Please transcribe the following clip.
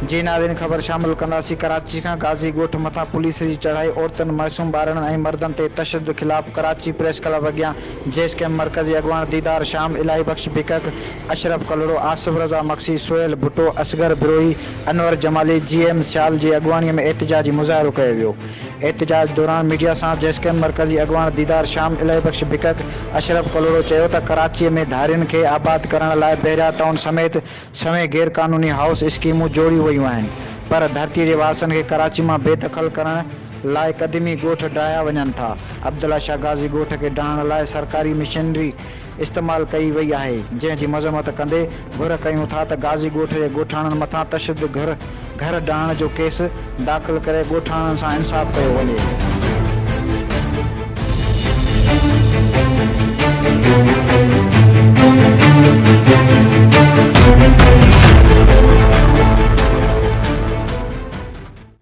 जी नाज़रीन, ख़बर शामिल कंदासीं। कराची खां गाज़ी ॻोठ मथां पुलिस जी चढ़ाई, औरतुनि, मासूम ॿारनि ऐं मर्दनि ते तशद्दुद ख़िलाफ़। कराची प्रेस क्लब अॻियां जैश कैम्प मर्कज़ी अॻवान दीदार शाम, इलाही बख़्श भिकक, अशरफ कलड़ो, आसिफ रज़ा मक्सी, सोहेल भुट्टो, असगर बिरोही, अनवर जमाली, GM शाल जी अॻवानीअ में एहतिजाजी मुज़ाहिरो कयो वियो। एहतिजाज दौरान मीडिया सां जैश कैम्प मर्कज़ी अॻवान दीदार शाम, इलाही बख़्श भिकक, अशरफ कलड़ो चयो त कराचीअ में धारियुनि खे आबाद करण लाइ बहिरिया टाउन समेत सवें गैर क़ानूनी हाउस स्कीमूं जोड़ियूं वयूं आहिनि, पर धरतीअ जे वारसनि खे कराची मां बेदख़ल करण लाइ क़दीमी ॻोठ ढाहिया वञनि था। अब्दुल्ला शाह गाज़ी ॻोठ खे ढहाइण लाइ सरकारी मशीनरी इस्तेमाल कई वई आहे, जंहिं जी मज़म्मत कंदे घुर कयूं था त गाज़ी ॻोठ जे ॻोठाणनि मथां तशद्दुद घर ढहाइण जो केस दाख़िल करे ॻोठाणनि सां इंसाफ़ कयो वञे।